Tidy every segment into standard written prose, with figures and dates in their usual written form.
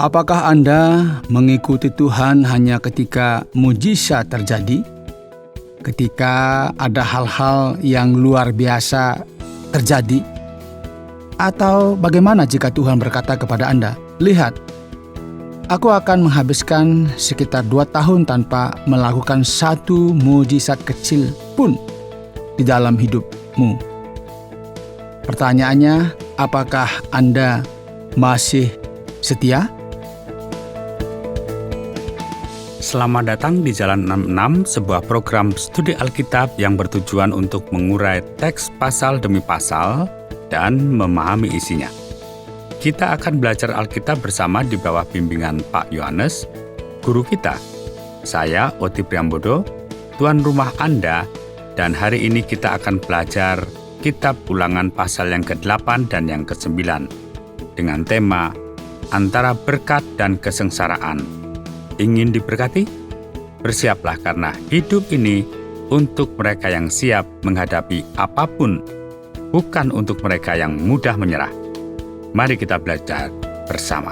Apakah Anda mengikuti Tuhan hanya ketika mujizat terjadi? Ketika ada hal-hal yang luar biasa terjadi? Atau bagaimana jika Tuhan berkata kepada Anda, "Lihat, aku akan menghabiskan sekitar 2 tahun tanpa melakukan satu mujizat kecil pun di dalam hidupmu." Pertanyaannya, apakah Anda masih setia? Selamat datang di Jalan 66, sebuah program studi Alkitab yang bertujuan untuk mengurai teks pasal demi pasal dan memahami isinya. Kita akan belajar Alkitab bersama di bawah bimbingan Pak Yohanes, guru kita. Saya, Oti Priambodo, tuan rumah Anda, dan hari ini kita akan belajar Kitab Ulangan pasal yang ke-8 dan yang ke-9 dengan tema Antara Berkat dan Kesengsaraan. Ingin diberkati? Bersiaplah karena hidup ini untuk mereka yang siap menghadapi apapun, bukan untuk mereka yang mudah menyerah. Mari kita belajar bersama.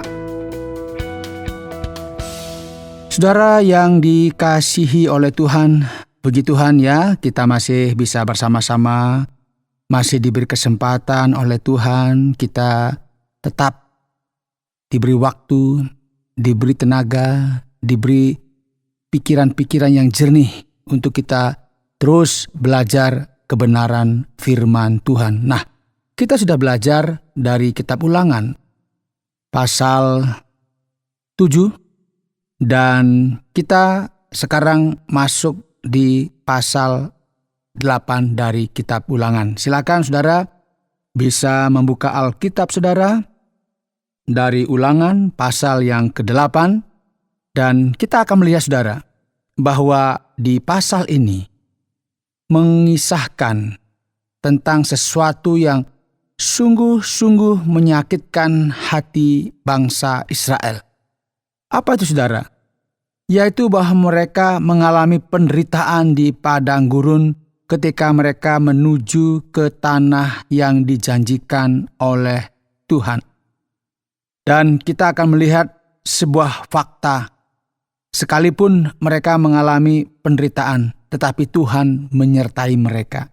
Saudara yang dikasihi oleh Tuhan, puji Tuhan ya, kita masih bisa bersama-sama, masih diberi kesempatan oleh Tuhan, kita tetap diberi waktu, diberi tenaga, diberi pikiran-pikiran yang jernih untuk kita terus belajar kebenaran firman Tuhan. Nah, kita sudah belajar dari Kitab Ulangan pasal 7 dan kita sekarang masuk di pasal 8 dari Kitab Ulangan. Silakan saudara bisa membuka Alkitab saudara dari Ulangan pasal yang ke-8, dan kita akan melihat saudara bahwa di pasal ini mengisahkan tentang sesuatu yang sungguh-sungguh menyakitkan hati bangsa Israel. Apa itu saudara? Yaitu bahwa mereka mengalami penderitaan di padang gurun ketika mereka menuju ke tanah yang dijanjikan oleh Tuhan. Dan kita akan melihat sebuah fakta. Sekalipun mereka mengalami penderitaan, tetapi Tuhan menyertai mereka.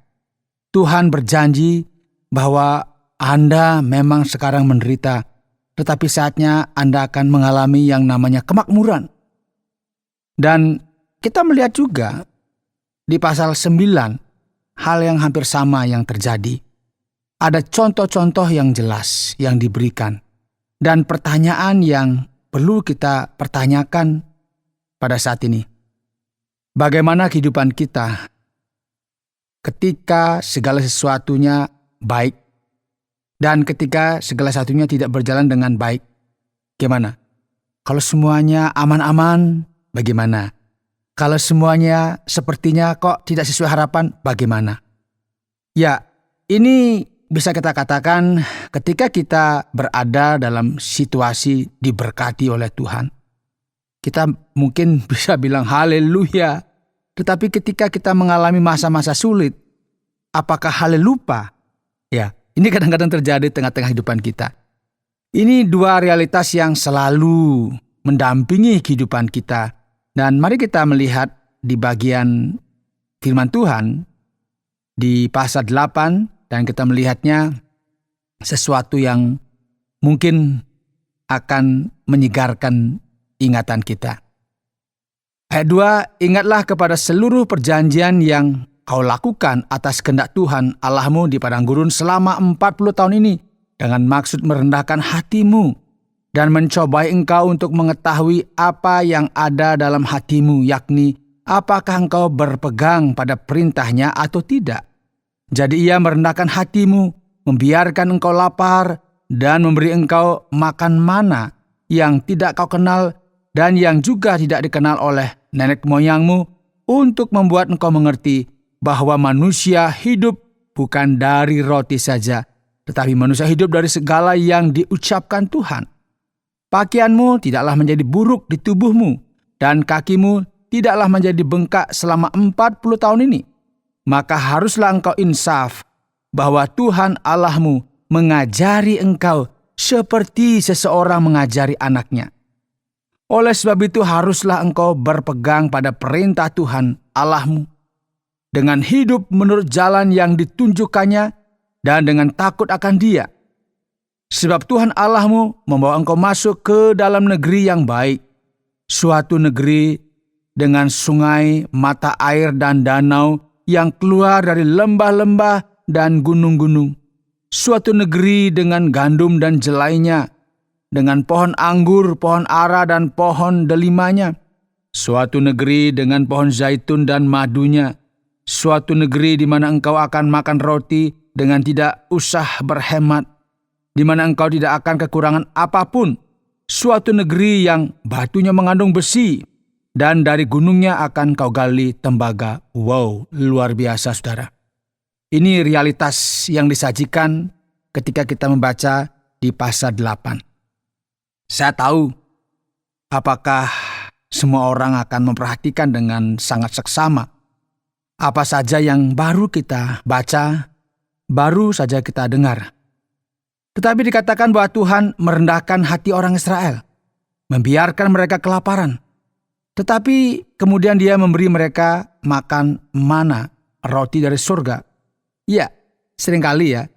Tuhan berjanji bahwa Anda memang sekarang menderita, tetapi saatnya Anda akan mengalami yang namanya kemakmuran. Dan kita melihat juga di pasal 9, hal yang hampir sama yang terjadi. Ada contoh-contoh yang jelas yang diberikan. Dan pertanyaan yang perlu kita pertanyakan pada saat ini. Bagaimana kehidupan kita ketika segala sesuatunya baik dan ketika segala sesuatunya tidak berjalan dengan baik? Gimana? Kalau semuanya aman-aman, bagaimana? Kalau semuanya sepertinya kok tidak sesuai harapan, bagaimana? Ya, ini bisa kita katakan ketika kita berada dalam situasi diberkati oleh Tuhan, kita mungkin bisa bilang haleluya. Tetapi ketika kita mengalami masa-masa sulit, apakah haleluya? Ya, ini kadang-kadang terjadi di tengah-tengah kehidupan kita. Ini dua realitas yang selalu mendampingi kehidupan kita. Dan mari kita melihat di bagian firman Tuhan di pasal 8, dan kita melihatnya sesuatu yang mungkin akan menyegarkan ingatan kita. Ayat 2, ingatlah kepada seluruh perjanjian yang kau lakukan atas kehendak Tuhan Allahmu di padang gurun selama 40 tahun ini, dengan maksud merendahkan hatimu dan mencobai engkau untuk mengetahui apa yang ada dalam hatimu, yakni apakah engkau berpegang pada perintahnya atau tidak. Jadi ia merendahkan hatimu, membiarkan engkau lapar, dan memberi engkau makan mana yang tidak kau kenal dan yang juga tidak dikenal oleh nenek moyangmu, untuk membuat engkau mengerti bahwa manusia hidup bukan dari roti saja, tetapi manusia hidup dari segala yang diucapkan Tuhan. Pakaianmu tidaklah menjadi buruk di tubuhmu, dan kakimu tidaklah menjadi bengkak selama 40 tahun ini. Maka haruslah engkau insaf bahwa Tuhan Allahmu mengajari engkau seperti seseorang mengajari anaknya. Oleh sebab itu haruslah engkau berpegang pada perintah Tuhan Allahmu, dengan hidup menurut jalan yang ditunjukkannya dan dengan takut akan Dia. Sebab Tuhan Allahmu membawa engkau masuk ke dalam negeri yang baik, suatu negeri dengan sungai, mata air dan danau yang keluar dari lembah-lembah dan gunung-gunung. Suatu negeri dengan gandum dan jelainya, dengan pohon anggur, pohon ara dan pohon delimanya. Suatu negeri dengan pohon zaitun dan madunya. Suatu negeri di mana engkau akan makan roti dengan tidak usah berhemat, di mana engkau tidak akan kekurangan apapun. Suatu negeri yang batunya mengandung besi, dan dari gunungnya akan kau gali tembaga. Wow, luar biasa saudara. Ini realitas yang disajikan ketika kita membaca di pasal 8. Saya tahu apakah semua orang akan memperhatikan dengan sangat seksama apa saja yang baru kita baca, baru saja kita dengar. Tetapi dikatakan bahwa Tuhan merendahkan hati orang Israel, membiarkan mereka kelaparan. Tetapi kemudian Dia memberi mereka makan mana, roti dari surga. Ya, seringkali ya,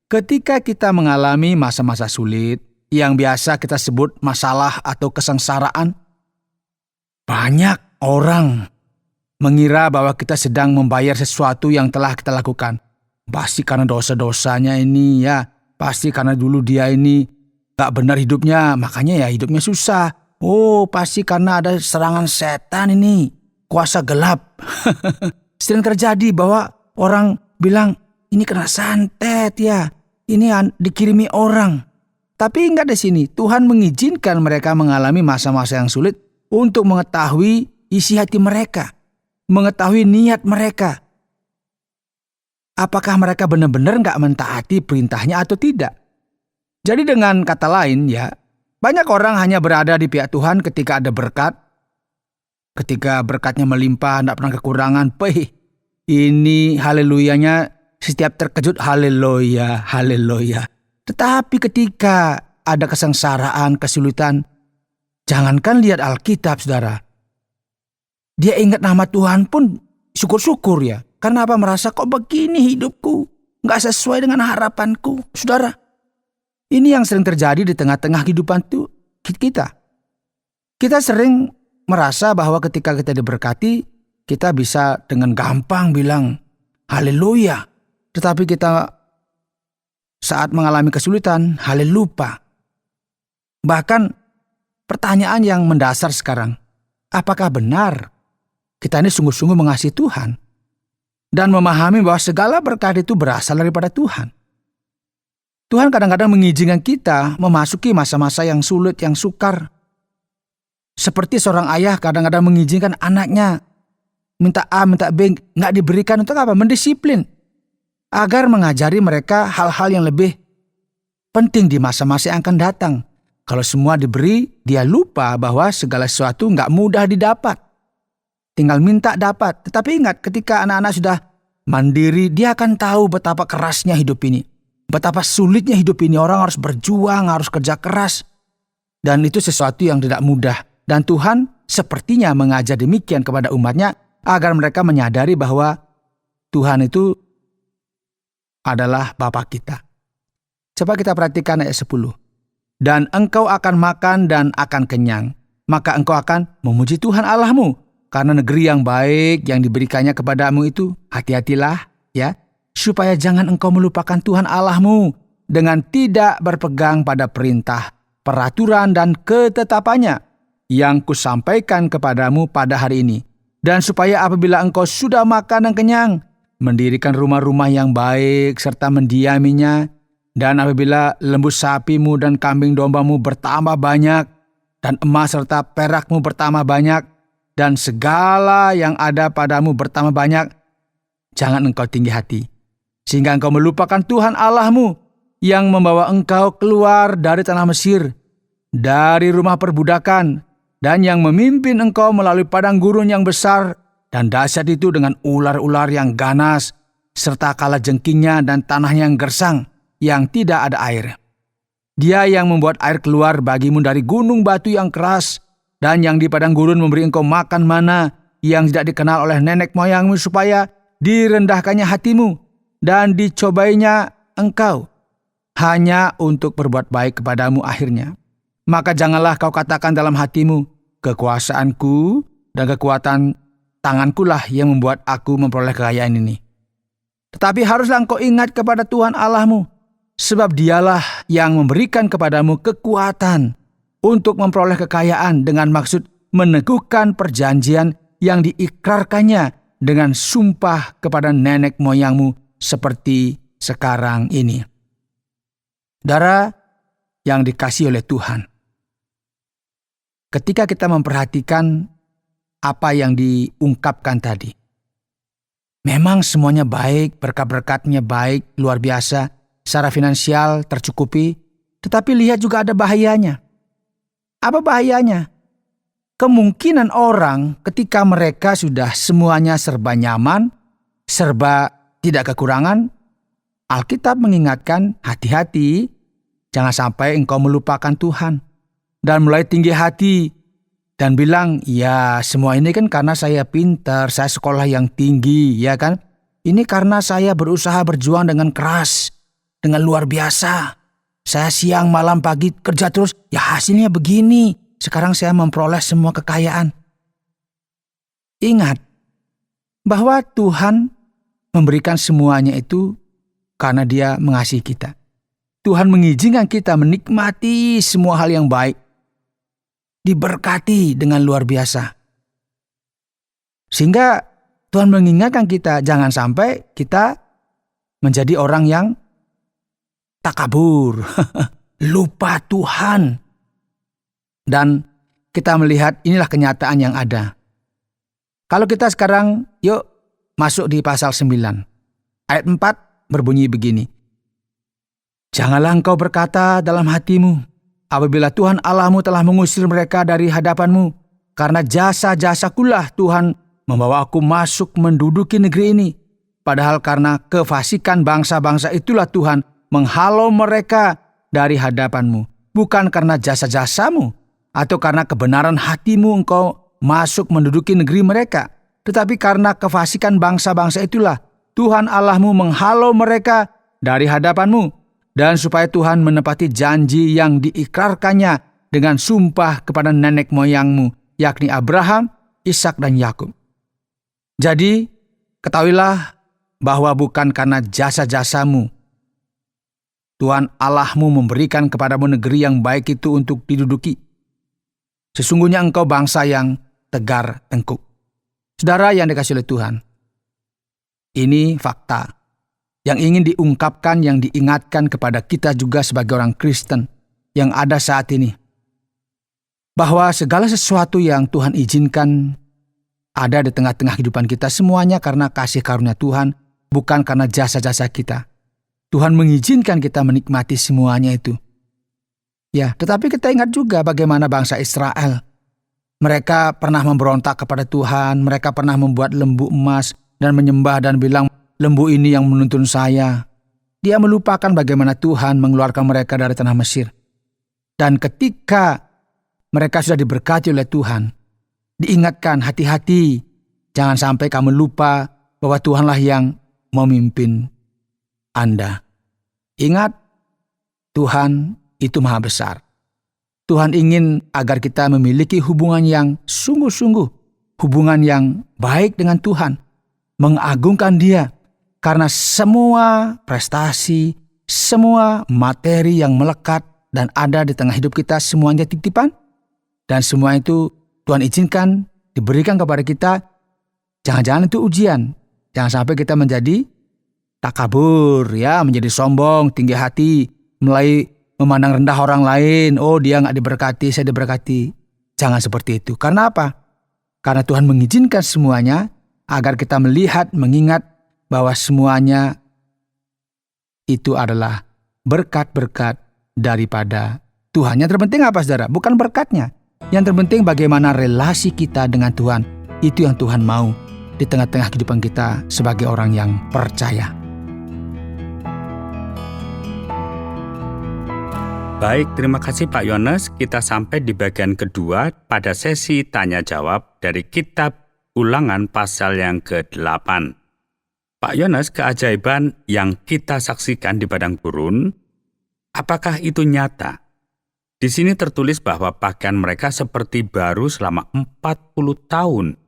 ketika kita mengalami masa-masa sulit, yang biasa kita sebut masalah atau kesengsaraan, banyak orang mengira bahwa kita sedang membayar sesuatu yang telah kita lakukan. Pasti karena dosa-dosanya ini ya, pasti karena dulu dia ini gak benar hidupnya, makanya ya hidupnya susah. Oh, pasti karena ada serangan setan ini, kuasa gelap. Sering terjadi bahwa orang bilang, ini kena santet ya, ini dikirimi orang. Tapi enggak di sini, Tuhan mengizinkan mereka mengalami masa-masa yang sulit untuk mengetahui isi hati mereka, mengetahui niat mereka. Apakah mereka benar-benar enggak mentaati perintahnya atau tidak? Jadi dengan kata lain ya, banyak orang hanya berada di pihak Tuhan ketika ada berkat, ketika berkatnya melimpah, enggak pernah kekurangan. Ini haleluyanya setiap terkejut, haleluya, haleluya. Tetapi ketika ada kesengsaraan, kesulitan, jangankan lihat Alkitab, saudara. Dia ingat nama Tuhan pun syukur-syukur ya. Karena apa? Merasa kok begini hidupku, gak sesuai dengan harapanku. Saudara, ini yang sering terjadi di tengah-tengah kehidupan kita. Kita sering merasa bahwa ketika kita diberkati, kita bisa dengan gampang bilang, haleluya. Tetapi kita saat mengalami kesulitan, haleluya. Bahkan pertanyaan yang mendasar sekarang, apakah benar kita ini sungguh-sungguh mengasihi Tuhan dan memahami bahwa segala berkat itu berasal daripada Tuhan? Tuhan kadang-kadang mengizinkan kita memasuki masa-masa yang sulit, yang sukar. Seperti seorang ayah kadang-kadang mengizinkan anaknya minta A, minta B, nggak diberikan untuk apa? Mendisiplin. Agar mengajari mereka hal-hal yang lebih penting di masa-masa yang akan datang. Kalau semua diberi, dia lupa bahwa segala sesuatu nggak mudah didapat. Tinggal minta dapat. Tetapi ingat, ketika anak-anak sudah mandiri, dia akan tahu betapa kerasnya hidup ini. Betapa sulitnya hidup ini. Orang harus berjuang, harus kerja keras. Dan itu sesuatu yang tidak mudah. Dan Tuhan sepertinya mengajar demikian kepada umatnya, agar mereka menyadari bahwa Tuhan itu adalah Bapa kita. Coba kita perhatikan ayat 10. Dan engkau akan makan dan akan kenyang, maka engkau akan memuji Tuhan Allahmu, karena negeri yang baik yang diberikannya kepadamu itu. Hati-hatilah ya, supaya jangan engkau melupakan Tuhan Allahmu dengan tidak berpegang pada perintah, peraturan dan ketetapannya yang kusampaikan kepadamu pada hari ini. Dan supaya apabila engkau sudah makan dan kenyang, mendirikan rumah-rumah yang baik serta mendiaminya, dan apabila lembu sapimu dan kambing dombamu bertambah banyak, dan emas serta perakmu bertambah banyak, dan segala yang ada padamu bertambah banyak, jangan engkau tinggi hati, sehingga engkau melupakan Tuhan Allahmu yang membawa engkau keluar dari tanah Mesir, dari rumah perbudakan, dan yang memimpin engkau melalui padang gurun yang besar dan dahsyat itu dengan ular-ular yang ganas, serta kalajengkingnya dan tanahnya yang gersang, yang tidak ada air. Dia yang membuat air keluar bagimu dari gunung batu yang keras, dan yang di padang gurun memberi engkau makan mana yang tidak dikenal oleh nenek moyangmu, supaya direndahkannya hatimu dan dicobainya engkau hanya untuk berbuat baik kepadamu akhirnya. Maka janganlah kau katakan dalam hatimu, kekuasaanku dan kekuatan tangankulah yang membuat aku memperoleh kekayaan ini. Tetapi haruslah engkau ingat kepada Tuhan Allahmu, sebab dialah yang memberikan kepadamu kekuatan untuk memperoleh kekayaan dengan maksud meneguhkan perjanjian yang diikrarkannya dengan sumpah kepada nenek moyangmu seperti sekarang ini. Saudara yang dikasihi oleh Tuhan, ketika kita memperhatikan apa yang diungkapkan tadi, memang semuanya baik, berkat-berkatnya baik, luar biasa, secara finansial tercukupi, tetapi lihat juga ada bahayanya. Apa bahayanya? Kemungkinan orang ketika mereka sudah semuanya serba nyaman, serba tidak kekurangan, Alkitab mengingatkan, hati-hati, jangan sampai engkau melupakan Tuhan dan mulai tinggi hati dan bilang, ya semua ini kan karena saya pintar, saya sekolah yang tinggi, ya kan? Ini karena saya berusaha berjuang dengan keras, dengan luar biasa. Saya siang, malam, pagi kerja terus, ya hasilnya begini. Sekarang saya memperoleh semua kekayaan. Ingat bahwa Tuhan memberikan semuanya itu karena Dia mengasihi kita. Tuhan mengizinkan kita menikmati semua hal yang baik, diberkati dengan luar biasa. Sehingga Tuhan mengingatkan kita jangan sampai kita menjadi orang yang takabur, lupa Tuhan. Dan kita melihat inilah kenyataan yang ada. Kalau kita sekarang yuk masuk di pasal 9. Ayat 4 berbunyi begini. Janganlah engkau berkata dalam hatimu, apabila Tuhan Allahmu telah mengusir mereka dari hadapanmu, karena jasa-jasakulah Tuhan membawa aku masuk menduduki negeri ini. Padahal karena kefasikan bangsa-bangsa itulah Tuhan menghalau mereka dari hadapanmu. Bukan karena jasa-jasamu atau karena kebenaran hatimu engkau masuk menduduki negeri mereka. Tetapi karena kefasikan bangsa-bangsa itulah Tuhan Allahmu menghalau mereka dari hadapanmu. Dan supaya Tuhan menepati janji yang diikrarkannya dengan sumpah kepada nenek moyangmu, yakni Abraham, Ishak dan Yakub. Jadi, ketahuilah bahwa bukan karena jasa-jasamu Tuhan Allahmu memberikan kepadamu negeri yang baik itu untuk diduduki. Sesungguhnya engkau bangsa yang tegar tengkuk. Saudara yang dikasihi oleh Tuhan, ini fakta yang ingin diungkapkan, yang diingatkan kepada kita juga sebagai orang Kristen yang ada saat ini. Bahwa segala sesuatu yang Tuhan izinkan ada di tengah-tengah kehidupan kita semuanya karena kasih karunia Tuhan, bukan karena jasa-jasa kita. Tuhan mengizinkan kita menikmati semuanya itu. Ya, tetapi kita ingat juga bagaimana bangsa Israel. Mereka pernah memberontak kepada Tuhan, mereka pernah membuat lembu emas dan menyembah dan bilang, lembu ini yang menuntun saya. Dia melupakan bagaimana Tuhan mengeluarkan mereka dari tanah Mesir. Dan ketika mereka sudah diberkati oleh Tuhan, diingatkan hati-hati, jangan sampai kamu lupa bahwa Tuhanlah yang memimpin Anda. Ingat, Tuhan itu maha besar. Tuhan ingin agar kita memiliki hubungan yang sungguh-sungguh, hubungan yang baik dengan Tuhan, mengagungkan Dia. Karena semua prestasi, semua materi yang melekat dan ada di tengah hidup kita semuanya titipan. Dan semua itu Tuhan izinkan diberikan kepada kita. Jangan-jangan itu ujian. Jangan sampai kita menjadi takabur, ya, menjadi sombong, tinggi hati, mulai memandang rendah orang lain. Oh, dia gak diberkati, saya diberkati. Jangan seperti itu. Karena apa? Karena Tuhan mengizinkan semuanya agar kita melihat, mengingat bahwa semuanya itu adalah berkat-berkat daripada Tuhan. Yang terpenting apa, saudara? Bukan berkatnya. Yang terpenting bagaimana relasi kita dengan Tuhan. Itu yang Tuhan mau di tengah-tengah kehidupan kita sebagai orang yang percaya. Baik, terima kasih Pak Yones. Kita sampai di bagian kedua pada sesi tanya-jawab dari kitab Ulangan pasal yang ke-8. Pak Yones, keajaiban yang kita saksikan di padang gurun, apakah itu nyata? Di sini tertulis bahwa pakaian mereka seperti baru selama 40 tahun.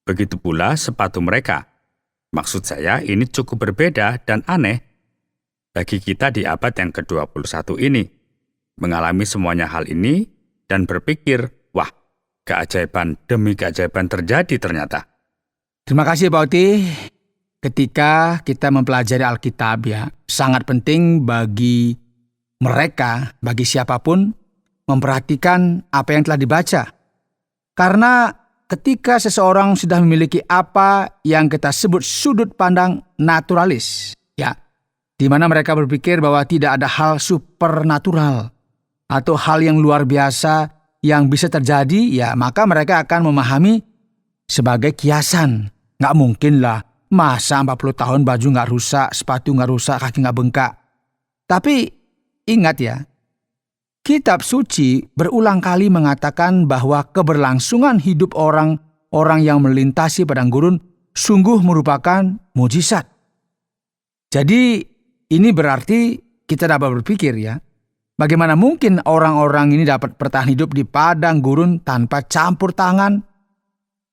Begitu pula sepatu mereka. Maksud saya ini cukup berbeda dan aneh bagi kita di abad yang ke-21 ini. Mengalami semuanya hal ini dan berpikir, wah, keajaiban demi keajaiban terjadi ternyata. Terima kasih Pak Oti. Ketika kita mempelajari Alkitab ya, sangat penting bagi mereka, bagi siapapun, memperhatikan apa yang telah dibaca. Karena ketika seseorang sudah memiliki apa yang kita sebut sudut pandang naturalis, ya, di mana mereka berpikir bahwa tidak ada hal supernatural atau hal yang luar biasa yang bisa terjadi, ya maka mereka akan memahami sebagai kiasan. Nggak mungkin lah, masa 40 tahun baju nggak rusak, sepatu nggak rusak, kaki nggak bengkak. Tapi ingat ya, Kitab suci berulang kali mengatakan bahwa keberlangsungan hidup orang yang melintasi padang gurun sungguh merupakan mujizat. Jadi ini berarti kita dapat berpikir ya, bagaimana mungkin orang-orang ini dapat bertahan hidup di padang gurun tanpa campur tangan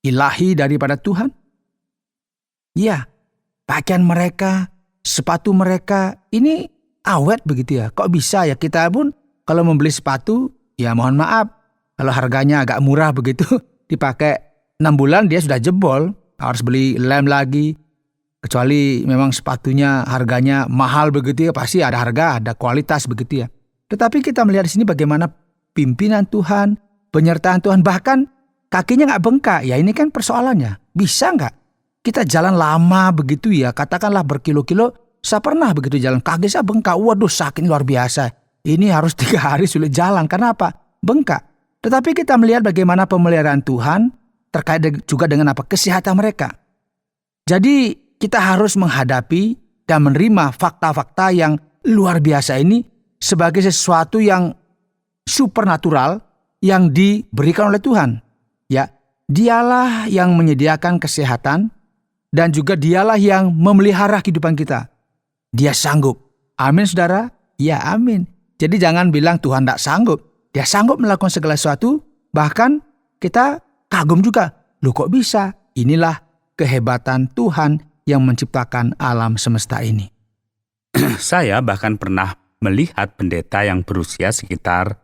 ilahi daripada Tuhan? Ya, pakaian mereka, sepatu mereka ini awet begitu ya. Kok bisa ya? Kita pun kalau membeli sepatu, ya mohon maaf, kalau harganya agak murah begitu, dipakai 6 bulan dia sudah jebol, harus beli lem lagi. Kecuali memang sepatunya harganya mahal begitu ya, pasti ada harga, ada kualitas begitu ya. Tetapi kita melihat di sini bagaimana pimpinan Tuhan, penyertaan Tuhan, bahkan kakinya nggak bengkak. Ya ini kan persoalannya. Bisa nggak kita jalan lama begitu ya, katakanlah berkilo-kilo, saya pernah begitu jalan, kaki saya bengkak, waduh sakit luar biasa. Ini harus 3 hari sulit jalan, karena apa? Bengkak. Tetapi kita melihat bagaimana pemeliharaan Tuhan terkait juga dengan apa? Kesehatan mereka. Jadi kita harus menghadapi dan menerima fakta-fakta yang luar biasa ini sebagai sesuatu yang supernatural yang diberikan oleh Tuhan. Ya, dialah yang menyediakan kesehatan dan juga dialah yang memelihara kehidupan kita. Dia sanggup. Amin, saudara? Ya, amin. Jadi jangan bilang Tuhan tidak sanggup. Dia sanggup melakukan segala sesuatu. Bahkan kita kagum juga. Loh kok bisa? Inilah kehebatan Tuhan yang menciptakan alam semesta ini. Saya bahkan pernah melihat pendeta yang berusia sekitar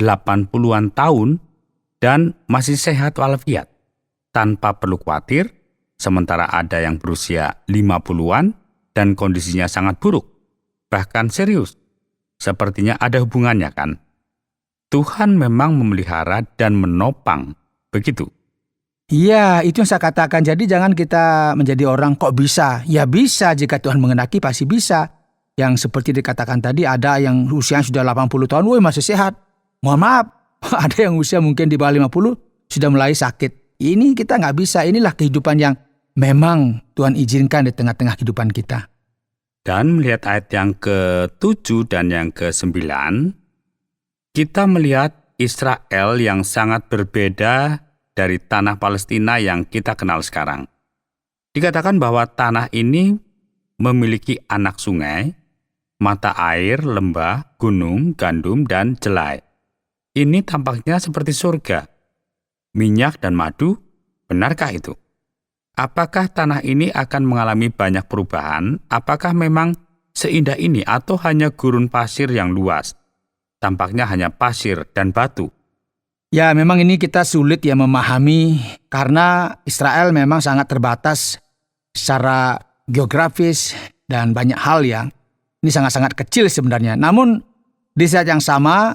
80-an tahun dan masih sehat walafiat, tanpa perlu khawatir, sementara ada yang berusia 50-an dan kondisinya sangat buruk, bahkan serius. Sepertinya ada hubungannya kan? Tuhan memang memelihara dan menopang, begitu? Iya, itu yang saya katakan. Jadi jangan kita menjadi orang kok bisa. Ya bisa, jika Tuhan mengendaki pasti bisa. Yang seperti dikatakan tadi, ada yang usianya sudah 80 tahun, woi masih sehat. Mohon maaf, ada yang usia mungkin di bawah 50, sudah mulai sakit. Ini kita nggak bisa, inilah kehidupan yang memang Tuhan izinkan di tengah-tengah kehidupan kita. Dan melihat ayat yang ke-7 dan yang ke-9, kita melihat Israel yang sangat berbeda dari tanah Palestina yang kita kenal sekarang. Dikatakan bahwa tanah ini memiliki anak sungai, mata air, lembah, gunung, gandum, dan jelai. Ini tampaknya seperti surga. Minyak dan madu, benarkah itu? Apakah tanah ini akan mengalami banyak perubahan? Apakah memang seindah ini atau hanya gurun pasir yang luas? Tampaknya hanya pasir dan batu. Ya memang ini kita sulit ya memahami karena Israel memang sangat terbatas secara geografis dan banyak hal ya. Ini sangat-sangat kecil sebenarnya. Namun di saat yang sama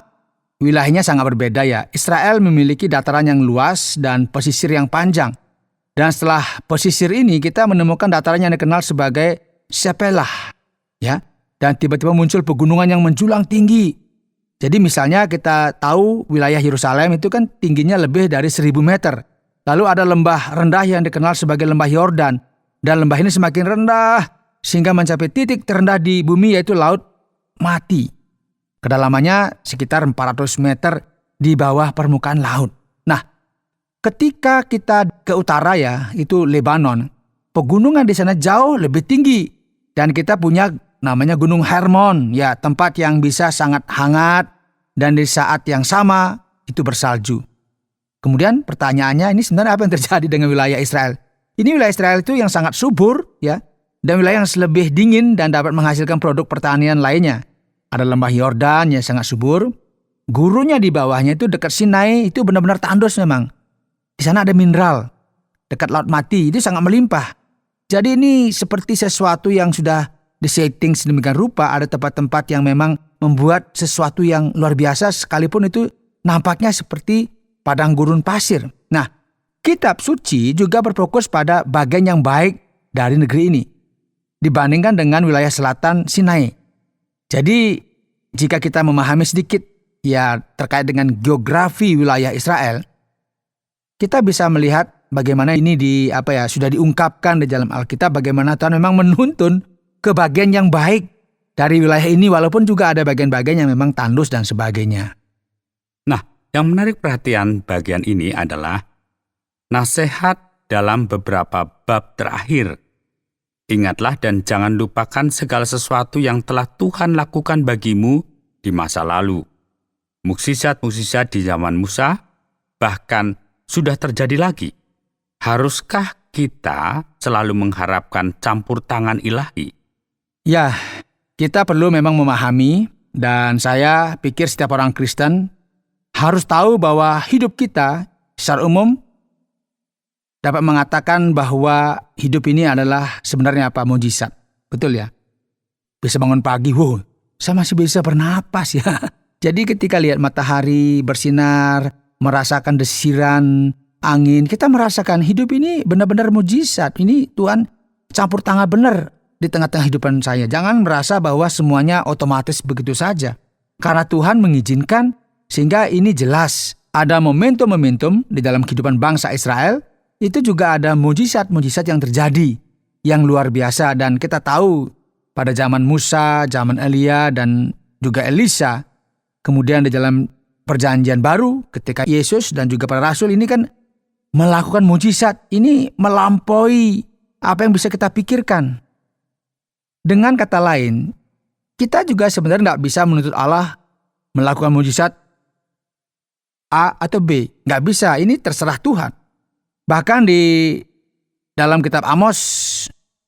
wilayahnya sangat berbeda ya. Israel memiliki dataran yang luas dan pesisir yang panjang. Dan setelah pesisir ini kita menemukan dataran yang dikenal sebagai Sepelah. Ya. Dan tiba-tiba muncul pegunungan yang menjulang tinggi. Jadi misalnya kita tahu wilayah Yerusalem itu kan tingginya lebih dari 1000 meter. Lalu ada lembah rendah yang dikenal sebagai lembah Yordan. Dan lembah ini semakin rendah sehingga mencapai titik terendah di bumi yaitu Laut Mati. Kedalamannya sekitar 400 meter di bawah permukaan laut. Nah, ketika kita ke utara ya, itu Lebanon, pegunungan di sana jauh lebih tinggi. Dan kita punya namanya Gunung Hermon, ya tempat yang bisa sangat hangat dan di saat yang sama itu bersalju. Kemudian pertanyaannya, ini sebenarnya apa yang terjadi dengan wilayah Israel? Ini wilayah Israel itu yang sangat subur ya, dan wilayah yang lebih dingin dan dapat menghasilkan produk pertanian lainnya. Ada lembah Yordan yang sangat subur. Gurunya di bawahnya itu dekat Sinai itu benar-benar tandus memang. Di sana ada mineral. Dekat Laut Mati itu sangat melimpah. Jadi ini seperti sesuatu yang sudah disetting sedemikian rupa. Ada tempat-tempat yang memang membuat sesuatu yang luar biasa sekalipun itu nampaknya seperti padang gurun pasir. Nah, kitab suci juga berfokus pada bagian yang baik dari negeri ini dibandingkan dengan wilayah selatan Sinai. Jadi jika kita memahami sedikit ya terkait dengan geografi wilayah Israel, kita bisa melihat bagaimana ini sudah diungkapkan di dalam Alkitab, bagaimana Tuhan memang menuntun ke bagian yang baik dari wilayah ini, walaupun juga ada bagian-bagian yang memang tandus dan sebagainya. Nah, yang menarik perhatian bagian ini adalah nasihat dalam beberapa bab terakhir. Ingatlah dan jangan lupakan segala sesuatu yang telah Tuhan lakukan bagimu di masa lalu. Mukjizat-mukjizat di zaman Musa bahkan sudah terjadi lagi. Haruskah kita selalu mengharapkan campur tangan ilahi? Ya, kita perlu memang memahami, dan saya pikir setiap orang Kristen harus tahu bahwa hidup kita secara umum dapat mengatakan bahwa hidup ini adalah sebenarnya mukjizat. Betul ya? Bisa bangun pagi, saya masih bisa bernapas ya. Jadi ketika lihat matahari bersinar, merasakan desiran angin, kita merasakan hidup ini benar-benar mukjizat. Ini Tuhan campur tangan benar di tengah-tengah kehidupan saya. Jangan merasa bahwa semuanya otomatis begitu saja. Karena Tuhan mengizinkan, sehingga ini jelas ada momentum-momentum di dalam kehidupan bangsa Israel. Itu juga ada mujizat-mujizat yang terjadi yang luar biasa, dan kita tahu pada zaman Musa, zaman Elia dan juga Elisa, kemudian di dalam perjanjian baru ketika Yesus dan juga para rasul ini kan melakukan mujizat. Ini melampaui apa yang bisa kita pikirkan. Dengan kata lain, kita juga sebenarnya nggak bisa menuntut Allah melakukan mujizat A atau B. Nggak bisa, ini terserah Tuhan. Bahkan di dalam kitab Amos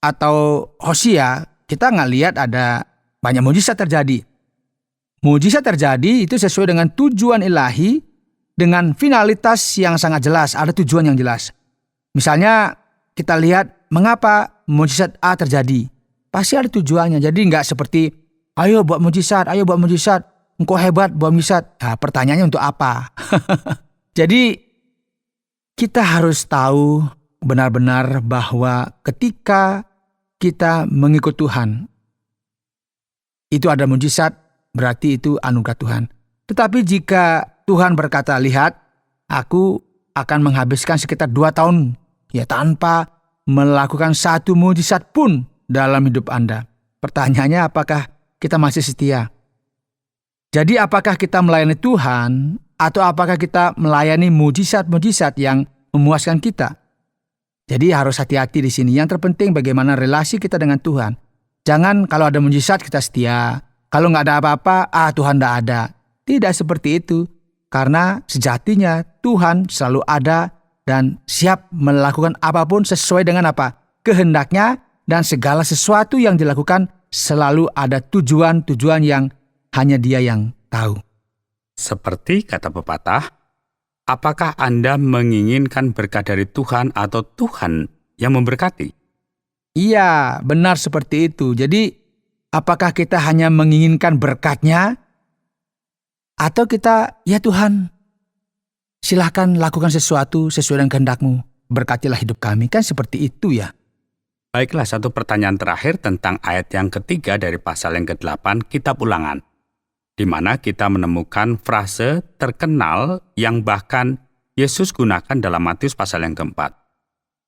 atau Hosea, kita nggak lihat ada banyak mujizat terjadi. Mujizat terjadi itu sesuai dengan tujuan ilahi, dengan finalitas yang sangat jelas, ada tujuan yang jelas. Misalnya kita lihat mengapa mujizat A terjadi. Pasti ada tujuannya, jadi nggak seperti, ayo buat mujizat, engkau hebat buat mujizat. Nah, pertanyaannya untuk apa? Jadi kita harus tahu benar-benar bahwa ketika kita mengikut Tuhan, itu ada mujizat, berarti itu anugerah Tuhan. Tetapi jika Tuhan berkata, lihat, aku akan menghabiskan sekitar 2 tahun ya tanpa melakukan satu mujizat pun dalam hidup Anda. Pertanyaannya, apakah kita masih setia? Jadi apakah kita melayani Tuhan, atau apakah kita melayani mujizat-mujizat yang memuaskan kita? Jadi harus hati-hati di sini. Yang terpenting bagaimana relasi kita dengan Tuhan. Jangan kalau ada mujizat kita setia. Kalau nggak ada apa-apa, Tuhan nggak ada. Tidak seperti itu. Karena sejatinya Tuhan selalu ada dan siap melakukan apapun sesuai dengan apa? Kehendaknya, dan segala sesuatu yang dilakukan selalu ada tujuan-tujuan yang hanya Dia yang tahu. Seperti kata pepatah, apakah Anda menginginkan berkat dari Tuhan atau Tuhan yang memberkati? Iya, benar seperti itu. Jadi, apakah kita hanya menginginkan berkat-Nya, atau kita, ya Tuhan, silahkan lakukan sesuatu sesuai dengan kehendak-Mu. Berkatilah hidup kami. Kan seperti itu ya. Baiklah, satu pertanyaan terakhir tentang ayat yang ketiga dari pasal yang ke-8 Kitab Ulangan, di mana kita menemukan frase terkenal yang bahkan Yesus gunakan dalam Matius pasal yang ke-4.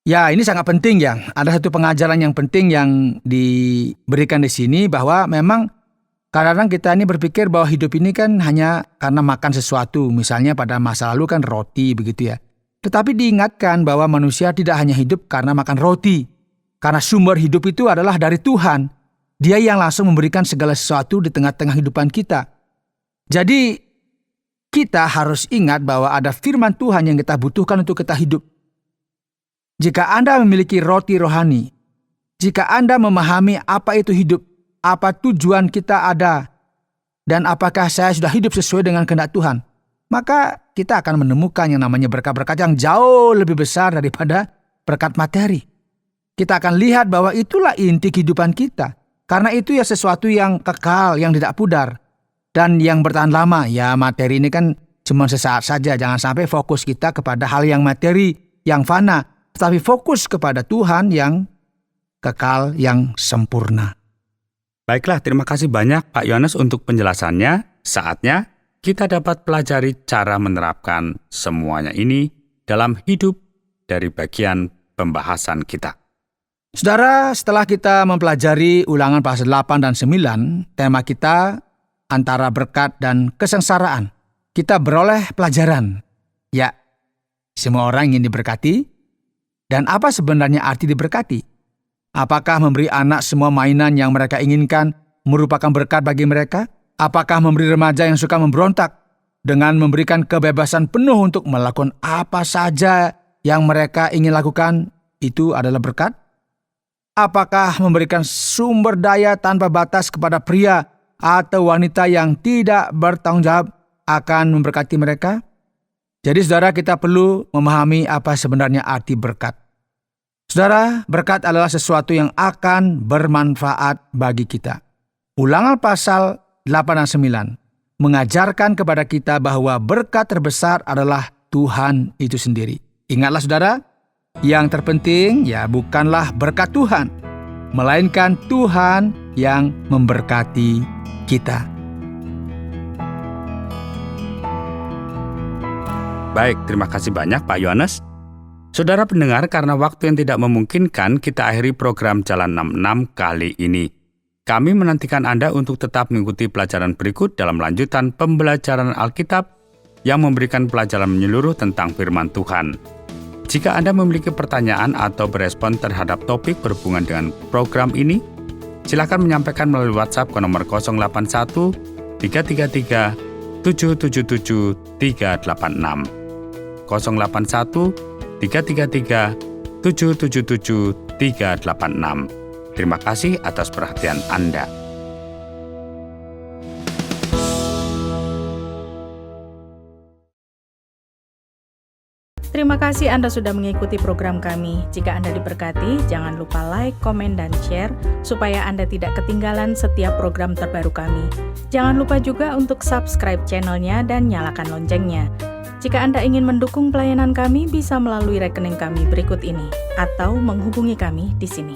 Ya, ini sangat penting ya. Ada satu pengajaran yang penting yang diberikan di sini, bahwa memang Kadang-kadang kita ini berpikir bahwa hidup ini kan hanya karena makan sesuatu. Misalnya pada masa lalu kan roti begitu ya. Tetapi diingatkan bahwa manusia tidak hanya hidup karena makan roti. Karena sumber hidup itu adalah dari Tuhan. Dia yang langsung memberikan segala sesuatu di tengah-tengah kehidupan kita. Jadi kita harus ingat bahwa ada firman Tuhan yang kita butuhkan untuk kita hidup. Jika Anda memiliki roti rohani, jika Anda memahami apa itu hidup, apa tujuan kita ada, dan apakah saya sudah hidup sesuai dengan kehendak Tuhan, maka kita akan menemukan yang namanya berkat-berkat yang jauh lebih besar daripada berkat materi. Kita akan lihat bahwa itulah inti kehidupan kita. Karena itu ya sesuatu yang kekal, yang tidak pudar, dan yang bertahan lama. Ya materi ini kan cuma sesaat saja. Jangan sampai fokus kita kepada hal yang materi, yang fana, tetapi fokus kepada Tuhan yang kekal, yang sempurna. Baiklah, terima kasih banyak Pak Yohanes untuk penjelasannya. Saatnya kita dapat pelajari cara menerapkan semuanya ini dalam hidup dari bagian pembahasan kita. Saudara, setelah kita mempelajari Ulangan pasal 8 dan 9, tema kita antara berkat dan kesengsaraan. Kita beroleh pelajaran. Ya, semua orang ingin diberkati. Dan apa sebenarnya arti diberkati? Apakah memberi anak semua mainan yang mereka inginkan merupakan berkat bagi mereka? Apakah memberi remaja yang suka memberontak dengan memberikan kebebasan penuh untuk melakukan apa saja yang mereka ingin lakukan itu adalah berkat? Apakah memberikan sumber daya tanpa batas kepada pria atau wanita yang tidak bertanggung jawab akan memberkati mereka? Jadi saudara, kita perlu memahami apa sebenarnya arti berkat. Saudara, berkat adalah sesuatu yang akan bermanfaat bagi kita. Ulangan pasal 8 dan 9 mengajarkan kepada kita bahwa berkat terbesar adalah Tuhan itu sendiri. Ingatlah saudara, yang terpenting ya bukanlah berkat Tuhan, melainkan Tuhan yang memberkati kita. Baik, terima kasih banyak Pak Yohanes. Saudara pendengar, karena waktu yang tidak memungkinkan, kita akhiri program Jalan 66 kali ini. Kami menantikan Anda untuk tetap mengikuti pelajaran berikut dalam lanjutan pembelajaran Alkitab yang memberikan pelajaran menyeluruh tentang firman Tuhan. Jika Anda memiliki pertanyaan atau berespon terhadap topik berhubungan dengan program ini, silakan menyampaikan melalui WhatsApp ke nomor 081 333 777 386 081 333 777 386. Terima kasih atas perhatian Anda. Terima kasih Anda sudah mengikuti program kami. Jika Anda diberkati, jangan lupa like, komen, dan share supaya Anda tidak ketinggalan setiap program terbaru kami. Jangan lupa juga untuk subscribe channelnya dan nyalakan loncengnya. Jika Anda ingin mendukung pelayanan kami, bisa melalui rekening kami berikut ini, atau menghubungi kami di sini.